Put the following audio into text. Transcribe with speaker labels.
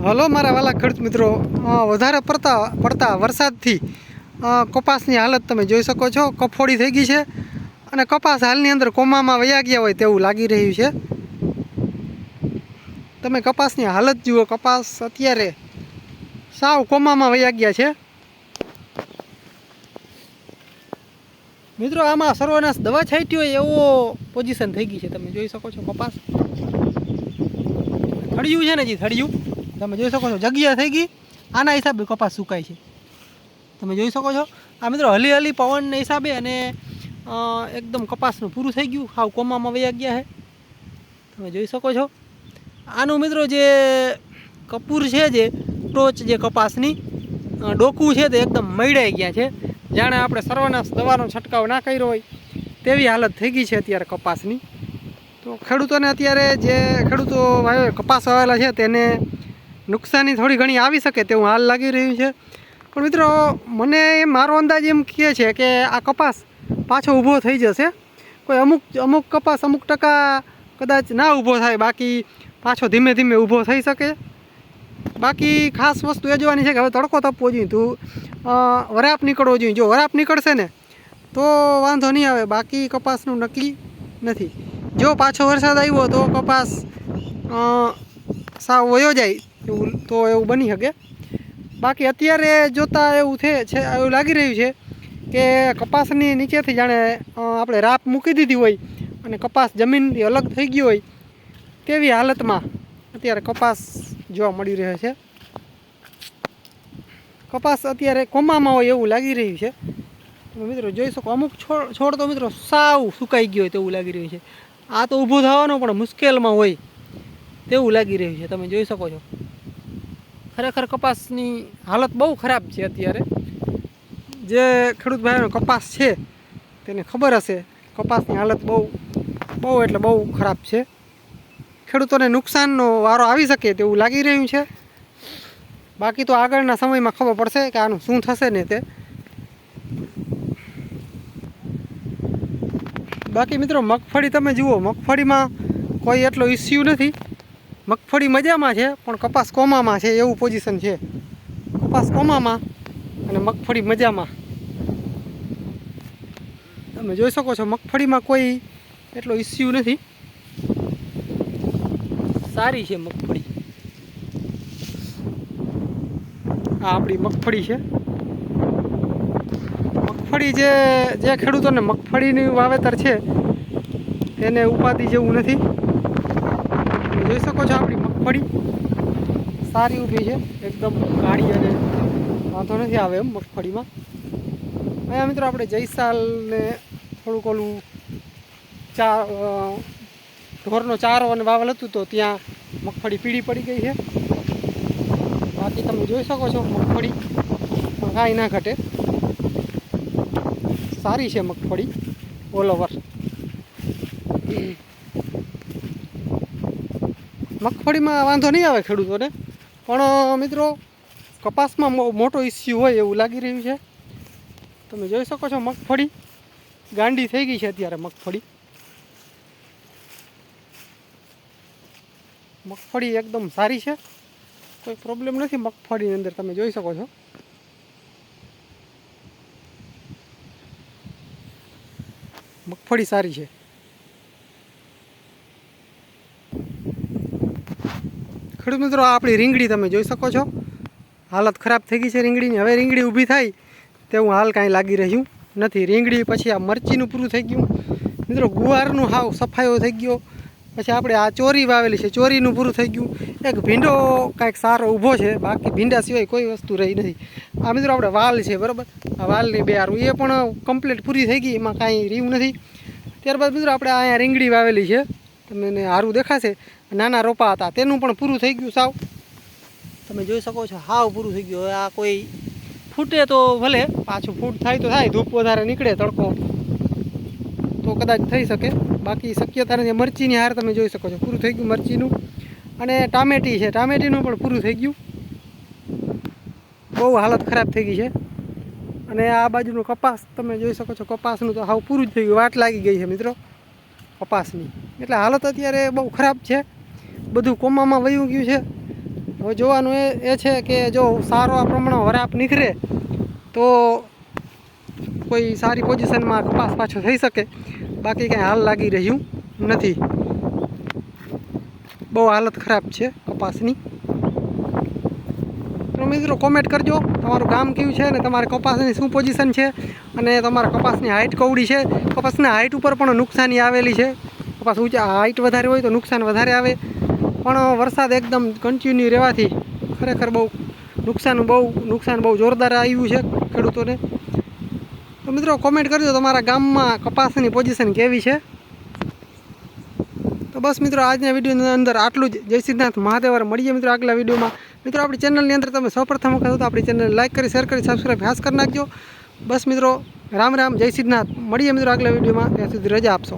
Speaker 1: Hello મારા વાલા ખેડૂત મિત્રો, વધારે પડતા વરસાદથી કપાસની હાલત તમે જોઈ શકો છો. કફોડી થઈ ગઈ છે અને કપાસ હાલની અંદર કોમામાં વયા ગયા હોય તેવું લાગી રહ્યું છે. તમે કપાસની હાલત જુઓ. કપાસ અત્યારે સાવ કોમામાં વયા ગયા છે. મિત્રો આમાં સર્વનાશ દવા છાંટી હોય એવો પોઝિશન થઈ ગઈ છે. તમે જોઈ શકો છો કપાસ થળિયું છે ને જી, થળિયું તમે જોઈ શકો છો, જગ્યા થઈ ગઈ. આના હિસાબે કપાસ સુકાય છે. તમે જોઈ શકો છો આ મિત્રો હલી હલી પવનના હિસાબે અને એકદમ કપાસનું પૂરું થઈ ગયું, હાવ કોમામાં વયા ગયા છે. તમે જોઈ શકો છો આનું મિત્રો જે કપૂર છે, જે ટોચ જે કપાસની ડોકું છે તે એકદમ મૈડાઈ ગયા છે. જાણે આપણે સર્વનાશ દવાનો છંટકાવ ના કર્યો હોય તેવી હાલત થઈ ગઈ છે અત્યારે કપાસની. તો ખેડૂતોને અત્યારે જે ખેડૂતો કપાસ વાવેલા છે તેને નુકસાની થોડી ઘણી આવી શકે તેવું હાલ લાગી રહ્યું છે. પણ મિત્રો મને મારો અંદાજ એમ કહે છે કે આ કપાસ પાછો ઊભો થઈ જશે. કોઈ અમુક કપાસ અમુક ટકા કદાચ ના ઊભો થાય, બાકી પાછો ધીમે ધીમે ઊભો થઈ શકે. બાકી ખાસ વસ્તુ એ જોવાની છે કે હવે તડકો તપવો જોઈએ, તો વરાપ નીકળવો જોઈએ. જો વરાપ નીકળશે ને તો વાંધો નહીં આવે, બાકી કપાસનું નક્કી નથી. જો પાછો વરસાદ આવ્યો તો કપાસ સાવ વયો જાય એવું બની શકે. બાકી અત્યારે જોતાં એવું છે એવું લાગી રહ્યું છે કે કપાસની નીચેથી જાણે આપણે રાપ મૂકી દીધી હોય અને કપાસ જમીનથી અલગ થઈ ગયો હોય તેવી હાલતમાં અત્યારે કપાસ જોવા મળી રહ્યો છે. કપાસ અત્યારે કોમામાં હોય એવું લાગી રહ્યું છે. તમે મિત્રો જોઈ શકો અમુક છોડ તો મિત્રો સાવ સુકાઈ ગયો હોય તેવું લાગી રહ્યું છે. આ તો ઊભું થવાનું પણ મુશ્કેલમાં હોય તેવું લાગી રહ્યું છે. તમે જોઈ શકો છો ખરેખર કપાસની હાલત બહુ ખરાબ છે અત્યારે. જે ખેડૂત ભાઈઓનો કપાસ છે તેને ખબર હશે કપાસની હાલત બહુ એટલે બહુ ખરાબ છે. ખેડૂતોને નુકસાનનો વારો આવી શકે તેવું લાગી રહ્યું છે. બાકી તો આગળના સમયમાં ખબર પડશે કે આનું શું થશે ને તે. બાકી મિત્રો મગફળી તમે જુઓ, મગફળીમાં કોઈ એટલો ઇસ્યુ નથી. મગફળી મજામાં છે પણ કપાસ કોમામાં છે એવું પોઝિશન છે. કપાસ કોમામાં અને મગફળી મજામાં. તમે જોઈ શકો છો મગફળીમાં કોઈ એટલો ઇસ્યુ નથી, સારી છે મગફળી. આ આપણી મગફળી છે. મગફળી જે ખેડૂતોને મગફળીનું વાવેતર છે એને ઉપાધિ જેવું નથી. જોઈ શકો છો આપણી મગફળી સારી ઊભી છે, એકદમ કાળી અને વાંધો નથી આવે એમ મગફળીમાં. અહીંયા મિત્રો આપણે જયસાલને થોડુંક ઓલું ઢોરનો ચારો અને વાવલ હતું તો ત્યાં મગફળી પીળી પડી ગઈ છે. બાકી તમે જોઈ શકો છો મગફળી પણ કાંઈ ના ઘટે, સારી છે મગફળી ઓલ ઓવર. મગફળીમાં વાંધો નહીં આવે ખેડૂતોને, પણ મિત્રો કપાસમાં મોટો ઇસ્યુ હોય એવું લાગી રહ્યું છે. તમે જોઈ શકો છો મગફળી ગાંડી થઈ ગઈ છે અત્યારે. મગફળી એકદમ સારી છે, કોઈ પ્રોબ્લેમ નથી મગફળીની અંદર. તમે જોઈ શકો છો મગફળી સારી છે. ખેડૂત મિત્રો આપણી રીંગણી તમે જોઈ શકો છો, હાલત ખરાબ થઈ ગઈ છે રીંગણીની. હવે રીંગણી ઊભી થાય તેવું હાલ કાંઈ લાગી રહ્યું નથી. રીંગણી પછી આ મરચીનું પૂરું થઈ ગયું મિત્રો, ગુવારનું હાવ સફાયો થઈ ગયો. પછી આપણે આ ચોરી વાવેલી છે, ચોરીનું પૂરું થઈ ગયું. એક ભીંડો કાંઈક સારો ઊભો છે, બાકી ભીંડા સિવાય કોઈ વસ્તુ રહી નથી. આ મિત્રો આપણે વાલ છે બરાબર, આ વાલની બે હારું એ પણ કમ્પ્લીટ પૂરી થઈ ગઈ, એમાં કાંઈ રહ્યું નથી. ત્યારબાદ મિત્રો આપણે અહીંયા રીંગણી વાવેલી છે, તમને સારું દેખાશે. નાના રોપા હતા તેનું પણ પૂરું થઈ ગયું સાવ. તમે જોઈ શકો છો હાવ પૂરું થઈ ગયું. હવે આ કોઈ ફૂટે તો ભલે, પાછું ફૂટ થાય તો થાય, ધૂપ વધારે નીકળે તડકો તો કદાચ થઈ શકે, બાકી શક્યતા નથી. મરચીની હાર તમે જોઈ શકો છો પૂરું થઈ ગયું મરચીનું. અને ટામેટી છે, ટામેટીનું પણ પૂરું થઈ ગયું. બહુ હાલત ખરાબ થઈ ગઈ છે. અને આ બાજુનું કપાસ તમે જોઈ શકો છો, કપાસનું તો હાવ પૂરું જ થઈ ગયું. વાટ લાગી ગઈ છે મિત્રો કપાસની. એટલે હાલત અત્યારે બહુ ખરાબ છે, બધું કોમામાં વયું ગયું છે. હવે જોવાનું એ છે કે જો સારો આ પ્રમાણે વરાપ નીકળે તો કોઈ સારી પોઝિશનમાં કપાસ પાછો થઈ શકે, બાકી કાંઈ હાલ લાગી રહ્યું નથી. બહુ હાલત ખરાબ છે કપાસની. તો મિત્રો કોમેન્ટ કરજો તમારું ગામ કયું છે ને તમારે કપાસની શું પોઝિશન છે અને તમારા કપાસની હાઇટ કવડી છે. કપાસના હાઇટ ઉપર પણ નુકસાની આવેલી છે. કપાસ ઊંચા હાઇટ વધારે હોય તો નુકસાન વધારે આવે, પણ વરસાદ એકદમ કન્ટિન્યુ રહેવાથી ખરેખર નુકસાન બહુ જોરદાર આવ્યું છે ખેડૂતોને. તો મિત્રો કોમેન્ટ કરજો તમારા ગામમાં કપાસની પોઝિશન કેવી છે. તો બસ મિત્રો આજના વિડીયોની અંદર આટલું જ. જય સિદ્ધનાથ મહાદેવર. મળીએ મિત્રો આગલા વિડીયોમાં. મિત્રો આપણી ચેનલની અંદર તમે સૌપ્રથમ વખત તો આપણી ચેનલ લાઈક કરી, શેર કરી, સબસ્ક્રાઈબ ખાસ કરી નાખજો. બસ મિત્રો રામ રામ, જય સિદ્ધનાથ. મળીએ મિત્રો આગલા વિડીયોમાં. ત્યાં સુધી રજા આપશો.